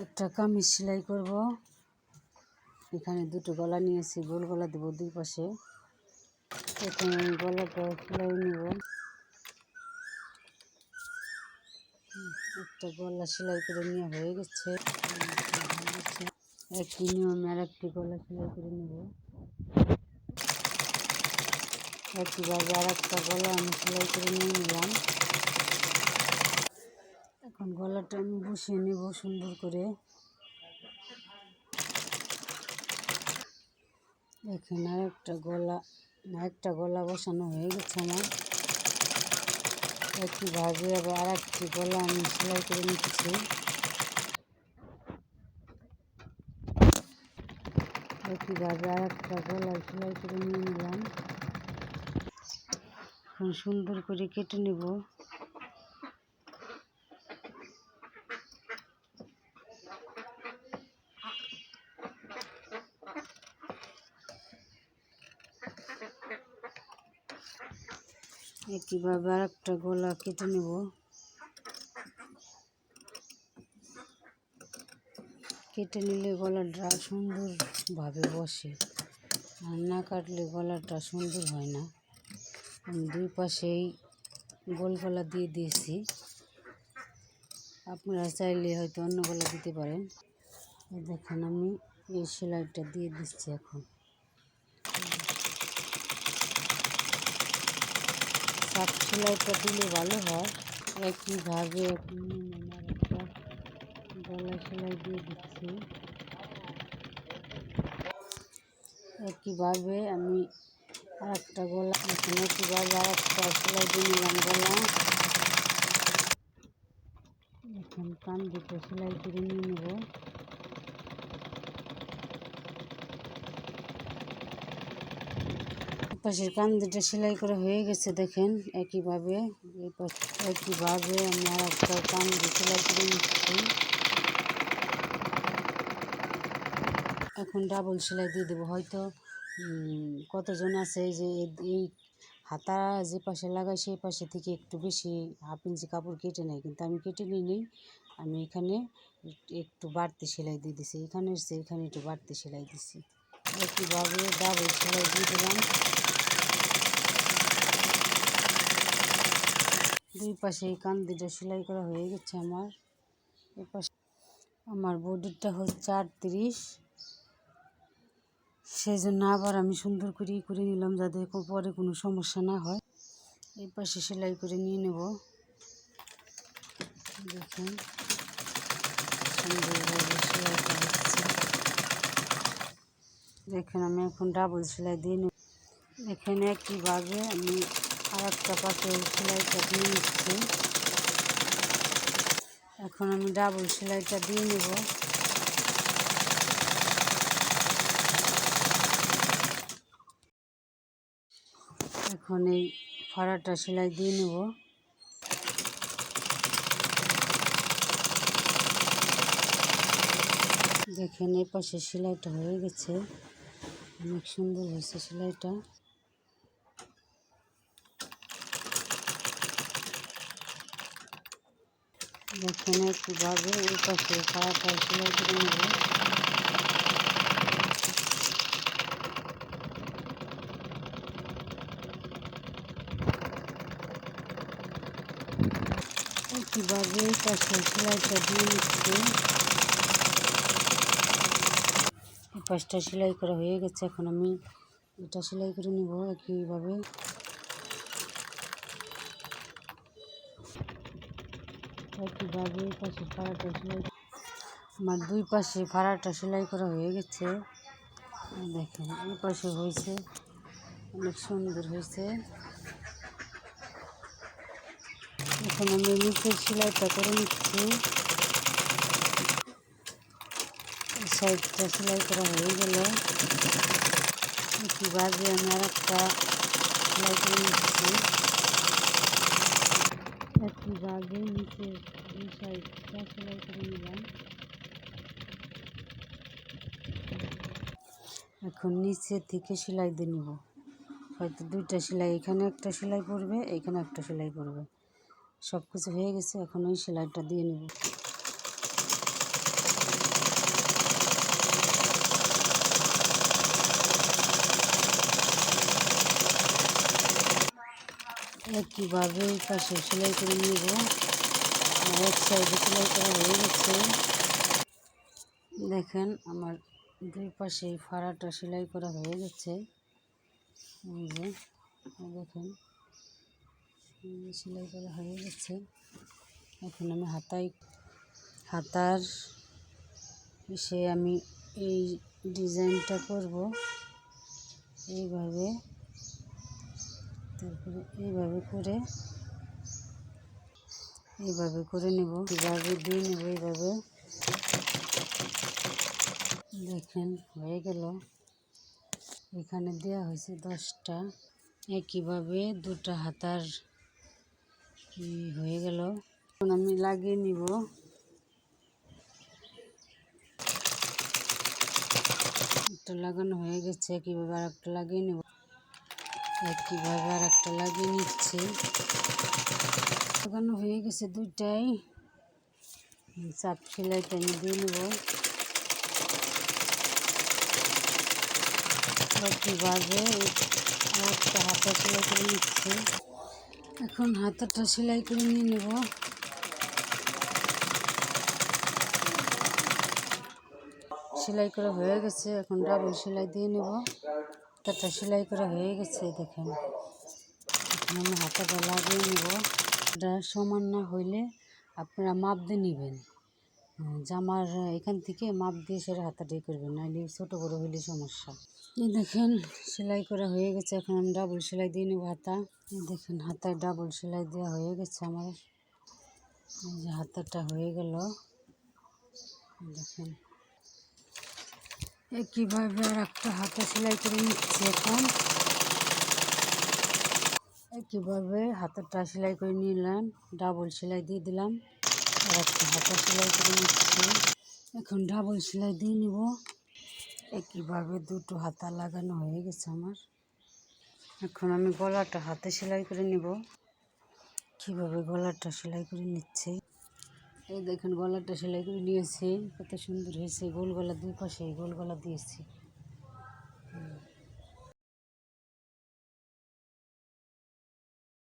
একটা কামিজ সেলাই করব। এখানে দুটো গলা নিয়েছি, গোল গলা দেবো দুই পাশে। এখানে গলাটা সেলাই নেব। একটা গলা সেলাই করে নেওয়া হয়ে গেছে। একই নিয়মে আর একটি গলা সেলাই করে নেব। একইভাবে আর একটা গলা আমি সেলাই করে নিয়ে নিলাম। এখন গলাটা আমি বসিয়ে নেব সুন্দর করে। এখানে একটা গলা বসানো হয়ে গেছে আমার। একইভাবে আবার আর একটি গলা আমি সেলাই করে নিচ্ছি। একইভাবে আর একটা গলা সেলাই করে নিয়ে নিলাম। এখন সুন্দর করে কেটে নেব। একইভাবে আর একটা গলা কেটে নেব। কেটে নিলে গলাটা সুন্দরভাবে বসে, আর না কাটলে গলাটা সুন্দর হয় না। আমি দুই পাশেই গোল গলা দিয়ে দিয়েছি। আপনারা চাইলে হয়তো অন্য গলা দিতে পারেন। দেখেন আমি এই সেলাইটা দিয়ে দিচ্ছি। এখন সাপ সেলাইটা দিলে ভালো হয়। একইভাবে একটা গলা সেলাই দিয়ে দিচ্ছি। একইভাবে আমি আর একটা গলা একইভাবে আর একটা সেলাই দিয়ে নিলাম গলা। এখন কান দুটো সেলাই করে নিয়ে নেব। পাশের কান দুটো সেলাই করা হয়ে গেছে দেখেন। একইভাবে আমি আর একটা কান দিয়ে সেলাই করে নিচ্ছি। এখন ডাবল সেলাই দিয়ে দেবো। হয়তো কতজন আছে যে এই হাতা যে পাশে লাগাই সেই পাশে থেকে একটু বেশি হাফ ইঞ্চি কাপড় কেটে নেয়, কিন্তু আমি কেটে নিই। আমি এখানে একটু বাড়তি সেলাই দিয়ে দিছি। এখানে একটু বাড়তি সেলাই দিছি। একইভাবে ডাবল সেলাই দিয়ে দিলাম। দুই পাশে এই কান দুটো সেলাই করা হয়ে গেছে আমার। এই পাশে আমার বডিটা হচ্ছে 38, সেই জন্য আবার আমি সুন্দর করে নিলাম যাতে পরে কোনো সমস্যা না হয়। এই পাশে সেলাই করে নিয়ে নেব। দেখুন সুন্দরভাবে সেলাইটা হচ্ছে। দেখুন আমি এখন ডাবল সেলাই দিয়ে নেব। এখানে একইভাবে আমি আর একটা পাশে সেলাইটা দিয়ে নিচ্ছি। এখন আমি ডাবল সেলাইটা দিয়ে নেব। এখন এই ফাড়াটা সেলাই দিয়ে নেব। দেখেন এই পাশে সেলাইটা হয়ে গেছে, অনেক সুন্দর হয়েছে সেলাইটা। দেখেন একইভাবে এই পাশে ফাড়াটা সেলাই করে নেব। একইভাবে এই পাশে সেলাইটা দিয়ে নিচ্ছি। এই পাশটা সেলাই করা হয়ে গেছে। এখন আমি এটা সেলাই করে নেব একইভাবে। একইভাবে এই পাশে ফাড়াটা সেলাই, আমার দুই পাশে ফাড়াটা সেলাই করা হয়ে গেছে। দেখেন এই পাশে হয়েছে, অনেক সুন্দর হয়েছে। এখন আমি নিচের সেলাইটা করে নিচ্ছি। সাইডটা সেলাই করা হয়ে গেল। একইভাবে আমি আর একটা সেলাই করে নিচ্ছি। একইভাবে নিচের দুই সাইডটা সেলাই করে নিলাম। এখন নিচে থেকে সেলাই দিয়ে নেব। হয়তো দুইটা সেলাই, এখানে একটা সেলাই পড়বে, এখানে একটা সেলাই পড়বে। সব কিছু হয়ে গেছে, এখন ওই সেলাইটা দিয়ে নেব। একইভাবে এই পাশে সেলাই করে নিব। আর এক সাইডে সেলাই করা হয়ে গেছে। দেখেন আমার দুই পাশে ফাড়াটা সেলাই করা হয়ে গেছে। এই যে দেখেন সেলাই করা হয়ে গেছে। এখন আমি হাতার আমি এই ডিজাইনটা করব এইভাবে। তারপরে এইভাবে করে নেব, এইভাবে দিয়ে নেব এইভাবে। দেখেন হয়ে গেল। এখানে দেওয়া হয়েছে 10টা। একইভাবে দুটা হাতার হয়ে গেল। এখন আমি লাগিয়ে নিব। একটা লাগানো হয়ে গেছে, একইভাবে আর একটা লাগিয়ে নেব। একইভাবে আর একটা লাগিয়ে নিচ্ছি। লাগানো হয়ে গেছে দুইটাই। চাপ সেলাইটা আমি দিয়ে নেব। একইভাবে একটা হাতা সেলাই করে নিচ্ছি। এখন হাতাটা সেলাই করে নিয়ে নেব। সেলাই করা হয়ে গেছে, এখন ডাবল সেলাই দিয়ে নেব। হাতাটা সেলাই করা হয়ে গেছে দেখেন। এখন আমি হাতাটা লাগিয়ে নেব। এটা সমান না হইলে আপনারা মাপ দিয়ে নেবেন। জামার এখান থেকে মাপ দিয়ে সেটা হাতাটাই করবেন, নাহলে ছোটো বড়ো হইলে সমস্যা। এই দেখেন সেলাই করা হয়ে গেছে। এখন আমি ডাবল সেলাই দিয়ে নেব হাতা। দেখেন হাতায় ডাবল সেলাই দেওয়া হয়ে গেছে আমার। এই যে হাতাটা হয়ে গেল। দেখেন একইভাবে আর একটা হাতা সেলাই করে নিচ্ছি। এখন একইভাবে হাতাটা সেলাই করে নিলাম, ডাবল সেলাই দিয়ে দিলাম, আর একটা হাতা সেলাই করে নিচ্ছি। এখন ডাবল সেলাই দিয়ে নিব। একইভাবে দুটো হাতা লাগানো হয়ে গেছে আমার। এখন আমি গলাটা হাতে সেলাই করে নিব। কীভাবে গলাটা সেলাই করে নিচ্ছি এই দেখেন, গলাটা সেলাই করে নিয়েছি। কত সুন্দর হয়েছে, গোল গলা, দুই পাশে গোল গলা দিয়েছি।